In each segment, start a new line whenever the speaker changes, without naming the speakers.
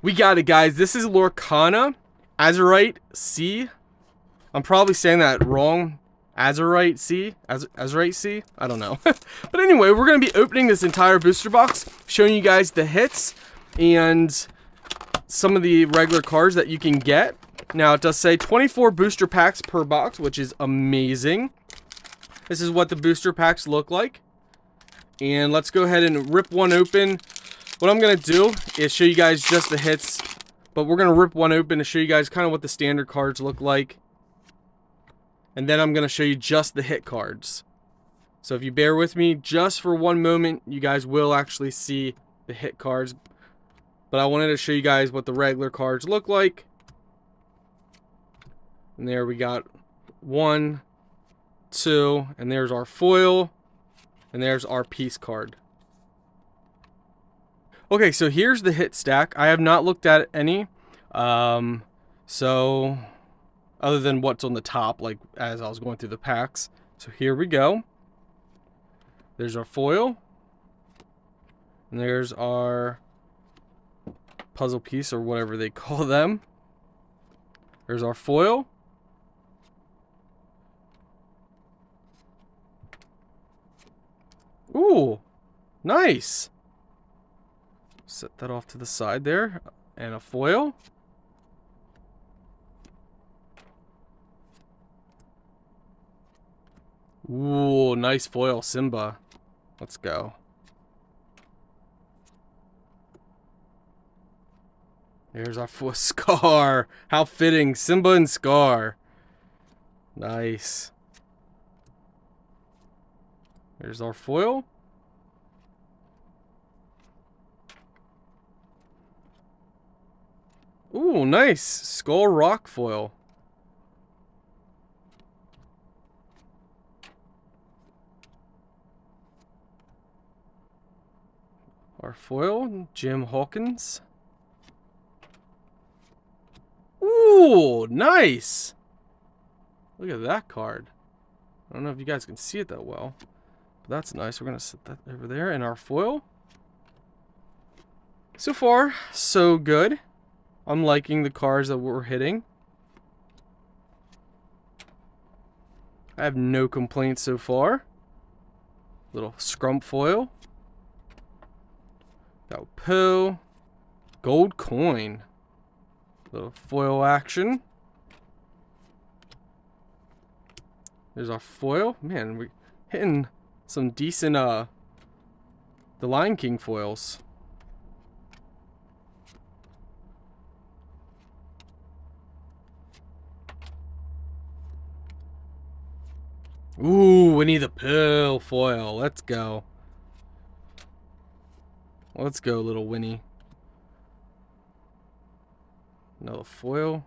We got it, guys. This is Lorcana Azurite C. I'm probably saying that wrong. Azurite C? Azurite C? I don't know. But anyway, we're going to be opening this entire booster box, showing you guys the hits and some of the regular cards that you can get. Now, it does say 24 booster packs per box, which is amazing. This is what the booster packs look like. And let's go ahead and rip one open. What I'm going to do is show you guys just the hits, but we're going to rip one open to show you guys kind of what the standard cards look like. And then I'm going to show you just the hit cards. So if you bear with me just for one moment, you guys will actually see the hit cards. But I wanted to show you guys what the regular cards look like. And there we got 1, 2, and there's our foil, and there's our piece card. Okay, so here's the hit stack. I have not looked at any, so other than what's on the top, like as I was going through the packs. So here we go. There's our foil, and there's our puzzle piece or whatever they call them. There's our foil. Ooh, nice. Set that off to the side there. And a foil. Ooh, nice foil, Simba. Let's go. There's our Scar. How fitting. Simba and Scar. Nice. There's our foil. Ooh, nice. Skull Rock foil. Our foil, Jim Hawkins. Ooh, nice. Look at that card. I don't know if you guys can see it that well, but that's nice. We're going to set that over there. And our foil. So far, so good. I'm liking the cards that we're hitting. I have no complaints so far. Little Scrump foil. Got Poe. Gold coin. Little foil action. There's our foil. Man, we're hitting some decent The Lion King foils. Ooh, Winnie the Pooh foil. Let's go. Let's go, little Winnie. Another foil.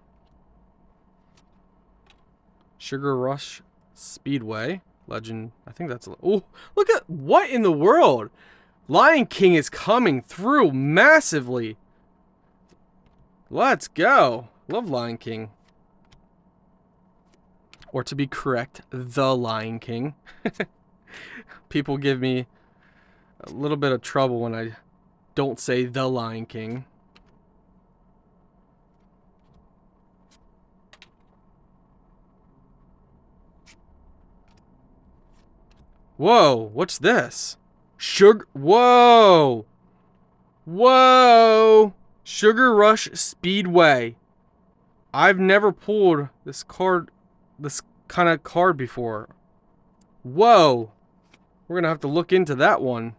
Sugar Rush Speedway. Legend. I think that's... Oh, look at... What in the world? Lion King is coming through massively. Let's go. Love Lion King. Or to be correct, The Lion King. People give me a little bit of trouble when I don't say The Lion King. Whoa, what's this? Sugar... Whoa! Whoa! Sugar Rush Speedway. I've never pulled this card... this kind of card before. Whoa. We're gonna have to look into that one.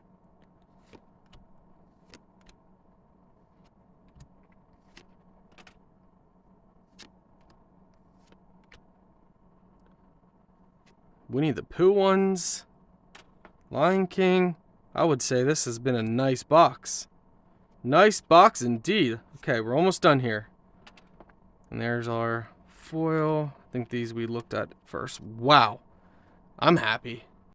Winnie the Pooh ones. Lion King. I would say this has been a nice box. Nice box indeed. Okay, we're almost done here. And there's our foil. I think these we looked at first. Wow. I'm happy.